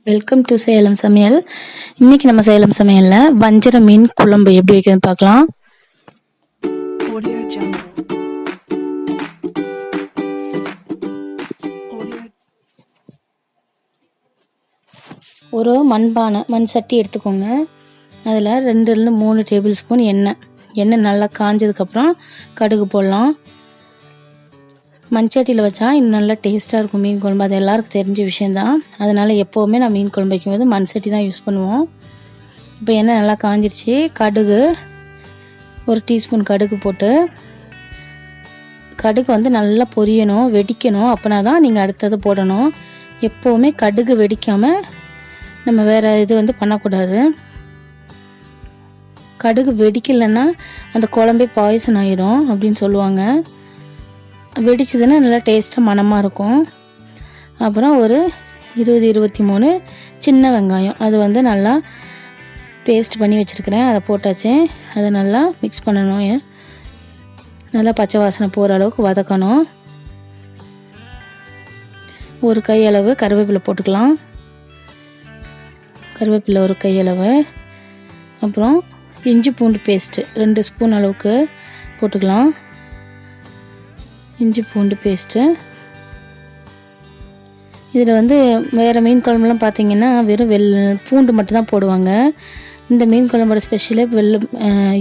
Welcome to Salem சமையல். இன்னைக்கு நம்ம சேலம் சமையல்ல வஞ்சர மீன் குழம்பு எப்படி வைக்கிறதுன்னு பார்க்கலாம். ஒரு மண் சட்டி எடுத்துக்கோங்க. அதில் 2-3 டேபிள் ஸ்பூன் எண்ணெய் நல்லா காஞ்சதுக்கப்புறம் கடுகு போடலாம். மண்சட்டியில் வச்சா இன்னும் நல்லா டேஸ்ட்டாக இருக்கும் மீன் குழம்பு. அது எல்லாருக்கும் தெரிஞ்ச விஷயந்தான். அதனால் எப்போவுமே நான் மீன் குழம்பு வைக்கும்போது மண் சட்டி தான் யூஸ் பண்ணுவோம். இப்போ எண்ணெய் நல்லா காஞ்சிருச்சு. கடுகு 1 டீஸ்பூன் கடுகு போட்டு, கடுகு நல்லா பொரியணும், வெடிக்கணும். அப்படின்னா தான் நீங்கள் அடுத்தது போடணும். எப்போவுமே கடுகு வெடிக்காமல் நம்ம வேறு இது பண்ணக்கூடாது. கடுகு வெடிக்கலைன்னா அந்த குழம்பே பாய்சன் ஆகிடும் அப்படின்னு சொல்லுவாங்க. வெடிச்சதுன்னா நல்லா டேஸ்ட்டாக மணமாக இருக்கும். அப்புறம் ஒரு 20-23 சின்ன வெங்காயம், அது நல்லா பேஸ்ட் பண்ணி வச்சுருக்கிறேன். அதை போட்டாச்சு. அதை நல்லா மிக்ஸ் பண்ணணும். நல்லா பச்சை வாசனை போகிற அளவுக்கு வதக்கணும். ஒரு கையளவு கருவேப்பிலை போட்டுக்கலாம். கருவேப்பிலை ஒரு கையளவு. அப்புறம் இஞ்சி பூண்டு பேஸ்ட்டு 2 ஸ்பூன் அளவுக்கு போட்டுக்கலாம். இஞ்சி பூண்டு பேஸ்ட்டு. இதில் வேறு மீன் குழம்புலாம் பார்த்திங்கன்னா வெறும் பூண்டு மட்டும்தான் போடுவாங்க. இந்த மீன் குழம்போட ஸ்பெஷலே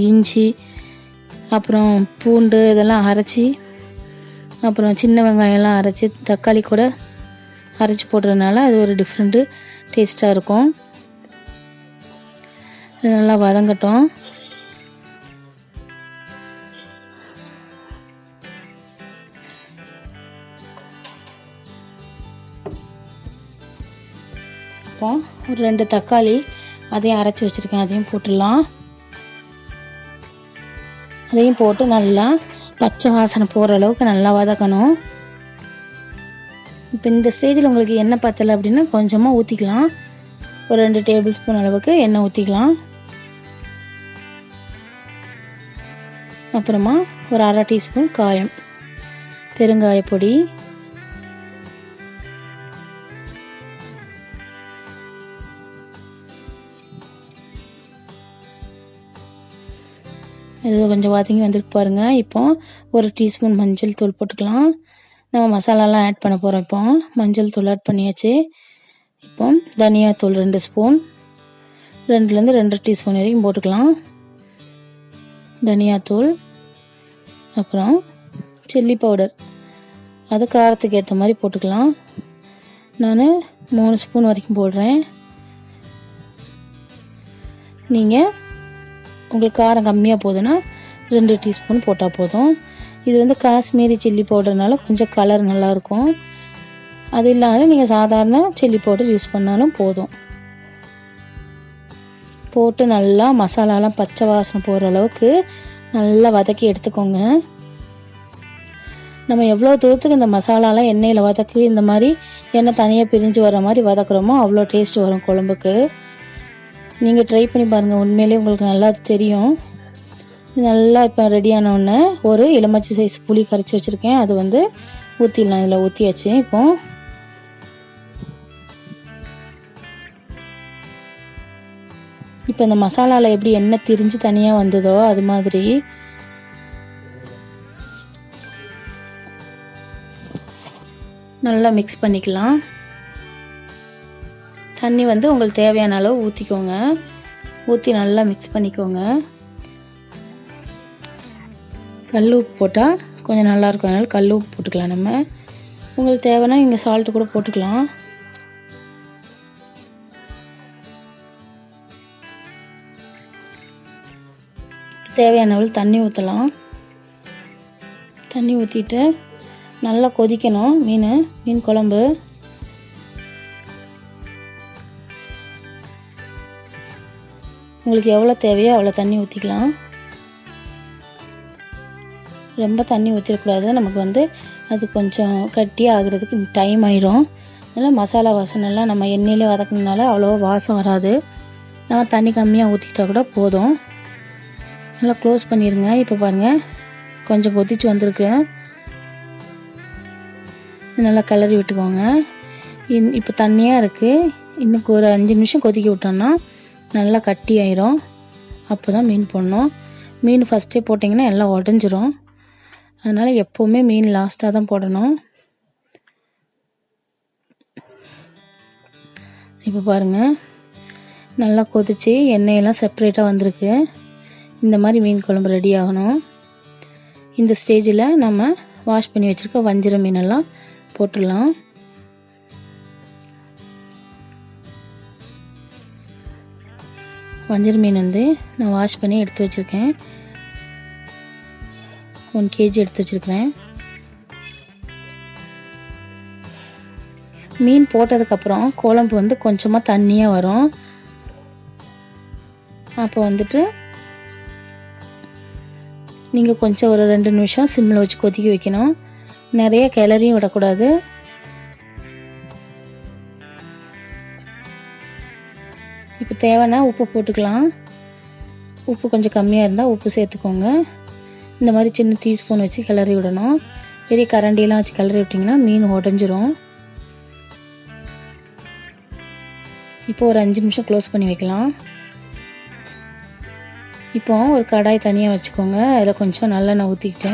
இஞ்சி, அப்புறம் பூண்டு இதெல்லாம் அரைச்சி, அப்புறம் சின்ன வெங்காயம்லாம் அரைச்சி, தக்காளி கூட அரைச்சி போடுறதுனால அது ஒரு டிஃப்ரெண்ட்டு டேஸ்ட்டாக இருக்கும். இது நல்லா வதங்கட்டும். ஒரு 2 தக்காளி அதையும் அரைச்சி வச்சுருக்கேன். அதையும் போட்டுடலாம். அதையும் போட்டு நல்லா பச்சை வாசனை போகிற அளவுக்கு நல்லா வதக்கணும். இப்போ இந்த ஸ்டேஜில் உங்களுக்கு எண்ணெய் பத்தலை அப்படின்னா கொஞ்சமாக ஊற்றிக்கலாம். ஒரு 2 டேபிள் ஸ்பூன் அளவுக்கு எண்ணெய் ஊற்றிக்கலாம். அப்புறமா ஒரு 1/2 டீஸ்பூன் பெருங்காயப்பொடி, இது கொஞ்சம் வதங்கி வந்துருக்கு பாருங்கள். இப்போ ஒரு டீஸ்பூன் மஞ்சள் தூள் போட்டுக்கலாம். நம்ம மசாலாலாம் ஆட் பண்ண போகிறோம். இப்போ மஞ்சள் தூள் ஆட் பண்ணியாச்சு. இப்போ தனியாத்தூள் 2 ஸ்பூன், 2லேருந்து 2 டீஸ்பூன் வரைக்கும் போட்டுக்கலாம் தனியாத்தூள். அப்புறம் சில்லி பவுடர், அது காரத்துக்கு ஏற்ற மாதிரி போட்டுக்கலாம். நான் 3 ஸ்பூன் வரைக்கும் போடுறேன். நீங்கள் உங்களுக்கு காரம் கம்மியாக போகுதுன்னா 2 டீஸ்பூன் போட்டால் போதும். இது காஷ்மீரி சில்லி பவுடர்னால கொஞ்சம் கலர் நல்லாயிருக்கும். அது இல்லாமல் நீங்கள் சாதாரண சில்லி பவுடர் யூஸ் பண்ணாலும் போதும். போட்டு நல்லா மசாலாலாம் பச்சை வாசனை போகிற அளவுக்கு நல்லா வதக்கி எடுத்துக்கோங்க. நம்ம எவ்வளோ தூரத்துக்கு இந்த மசாலாலாம் எண்ணெயில் வதக்கி இந்த மாதிரி எண்ணெய் தனியாக பிரிஞ்சு வர மாதிரி வதக்குறோமோ அவ்வளோ டேஸ்ட் வரும் குழம்புக்கு. நீங்கள் ட்ரை பண்ணி பாருங்கள், உண்மையிலே உங்களுக்கு நல்லா தெரியும். இது நல்லா இப்போ ரெடியானோடனே ஒரு எலுமிச்சை சைஸ் புளி கரைச்சி வச்சுருக்கேன். அது ஊற்றிடலாம். இதில் ஊற்றியாச்சு. இப்போ இந்த மசாலாவில் எப்படி எண்ணெய் திரிஞ்சு தனியாக வந்ததோ அது மாதிரி நல்லா மிக்ஸ் பண்ணிக்கலாம். தண்ணி உங்களுக்கு தேவையான அளவு ஊற்றிக்கோங்க. ஊற்றி நல்லா மிக்ஸ் பண்ணிக்கோங்க. கல் உப்பு போட்டால் கொஞ்சம் நல்லாயிருக்கும். அதனால் கல் உப்பு போட்டுக்கலாம். நம்ம உங்களுக்கு தேவைன்னா இங்கே சால்ட்டு கூட போட்டுக்கலாம். தேவையான அளவு தண்ணி ஊற்றலாம். தண்ணி ஊற்றிட்டு நல்லா கொதிக்கணும். மீன் குழம்பு உங்களுக்கு எவ்வளோ தேவையோ அவ்வளோ தண்ணி ஊற்றிக்கலாம். ரொம்ப தண்ணி ஊற்றிடக்கூடாது. நமக்கு அது கொஞ்சம் கட்டியாக ஆகிறதுக்கு டைம் ஆயிடும். அதனால் மசாலா வாசனைலாம் நம்ம எண்ணெயிலே வதக்கினால அவ்வளோவா வாசம் வராது. நம்ம தண்ணி கம்மியாக ஊற்றிக்கிட்டால் கூட போதும். நல்லா க்ளோஸ் பண்ணிடுங்க. இப்போ பாருங்கள் கொஞ்சம் கொதிச்சு வந்திருக்கு. நல்லா கிளறி விட்டுக்கோங்க. இப்போ தண்ணியாக இருக்குது. இன்னுக்கு ஒரு 5 நிமிஷம் கொதிக்க விட்டோம்னா நல்லா கட்டி ஆயிரும். அப்போ தான் மீன் போடணும். மீன் ஃபஸ்ட்டே போட்டிங்கன்னா எல்லாம் உடஞ்சிரும். அதனால் எப்போவுமே மீன் லாஸ்ட்டாக தான் போடணும். இப்போ பாருங்கள், நல்லா கொதித்து எண்ணெயெல்லாம் செப்பரேட்டாக வந்திருக்கு. இந்த மாதிரி மீன் குழம்பு ரெடி ஆகணும். இந்த ஸ்டேஜில் நம்ம வாஷ் பண்ணி வச்சுருக்க வஞ்சிர மீனெல்லாம் போட்டுடலாம். வஞ்சர மீன் வந்து நான் வாஷ் பண்ணி எடுத்து வச்சுருக்கேன். 1 kg எடுத்து வச்சுருக்கிறேன். மீன் போட்டதுக்கப்புறம் குழம்பு வந்து கொஞ்சமாக தண்ணியாக வரும். அப்போ வந்துட்டு நீங்கள் கொஞ்சம் ஒரு 2 நிமிஷம் சிம்மில் வச்சு கொதிக்க வைக்கணும். நிறைய கிளறியும் விடக்கூடாது. இப்போ தேவைன்னா உப்பு போட்டுக்கலாம். உப்பு கொஞ்சம் கம்மியாக இருந்தால் உப்பு சேர்த்துக்கோங்க. இந்த மாதிரி சின்ன டீஸ்பூன் வச்சு கிளறி விடணும். பெரிய கரண்டியெல்லாம் வச்சு கிளறி விட்டிங்கன்னா மீன் உடஞ்சிரும். இப்போ ஒரு 5 நிமிஷம் க்ளோஸ் பண்ணி வைக்கலாம். இப்போ ஒரு கடாய் தனியாக வச்சுக்கோங்க. அதில் கொஞ்சம் நல்லெண்ணெய் ஊற்றிக்கிட்டு,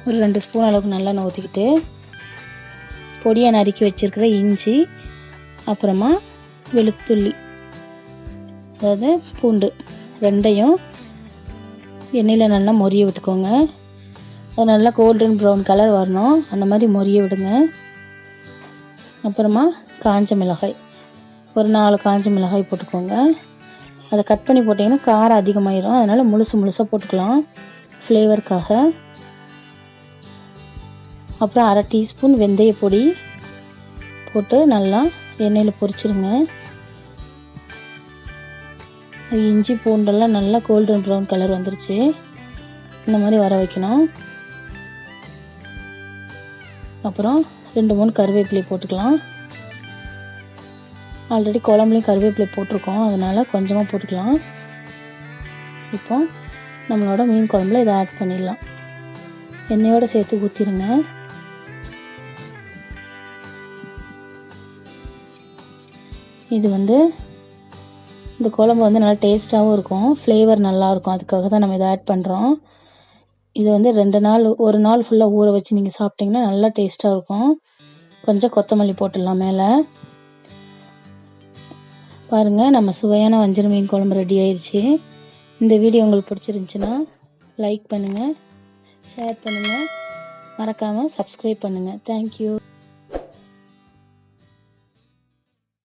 ஒரு 2 ஸ்பூன் அளவுக்கு நல்லெண்ணெய் ஊற்றிக்கிட்டு, பொடியாக நறுக்கி வச்சுருக்கிற இஞ்சி, அப்புறமா வெளுத்துள்ளி, அதாவது பூண்டு, ரெண்டையும் எண்ணெயில் நல்லா மொரிய விட்டுக்கோங்க. அது நல்லா கோல்டன் ப்ரௌன் கலர் வரணும். அந்த மாதிரி மொரிய விடுங்க. அப்புறமா காஞ்ச மிளகாய், ஒரு 4 காஞ்ச மிளகாய் போட்டுக்கோங்க. அதை கட் பண்ணி போட்டிங்கன்னா காரம் அதிகமாயிரும். அதனால் முழுசாக போட்டுக்கலாம் ஃப்ளேவருக்காக. அப்புறம் 1/2 டீஸ்பூன் வெந்தய பொடி போட்டு நல்லா எண்ணெயில் பொரிச்சிருங்க. இஞ்சி பூண்டெல்லாம் நல்லா கோல்டன் ப்ரௌன் கலர் வந்துருச்சு. இந்த மாதிரி வர வைக்கணும். அப்புறம் 2-3 கருவேப்பிலை போட்டுக்கலாம். ஆல்ரெடி குழம்புலையும் கருவேப்பிலை போட்டிருக்கோம், அதனால் கொஞ்சமாக போட்டுக்கலாம். இப்போ நம்மளோட மீன் குழம்புல இதை ஆட் பண்ணிடலாம். எண்ணெயோடு சேர்த்து ஊற்றிடுங்க. இது வந்து இந்த குழம்பு வந்து நல்லா டேஸ்ட்டாகவும் இருக்கும், ஃப்ளேவர் நல்லாயிருக்கும். அதுக்காக தான் நம்ம இதை ஆட் பண்ணுறோம். இது வந்து 2 நாள், ஒரு நாள் ஃபுல்லாக ஊற வச்சு நீங்கள் சாப்பிட்டிங்கன்னா நல்லா டேஸ்ட்டாக இருக்கும். கொஞ்சம் கொத்தமல்லி போட்டுடலாம் மேலே. பாருங்கள், நம்ம சுவையான வஞ்சர மீன் குழம்பு ரெடி ஆயிடுச்சு. இந்த வீடியோ உங்களுக்கு பிடிச்சிருந்துச்சின்னா லைக் பண்ணுங்கள், ஷேர் பண்ணுங்கள், மறக்காமல் சப்ஸ்கிரைப் பண்ணுங்கள். தேங்க்யூ.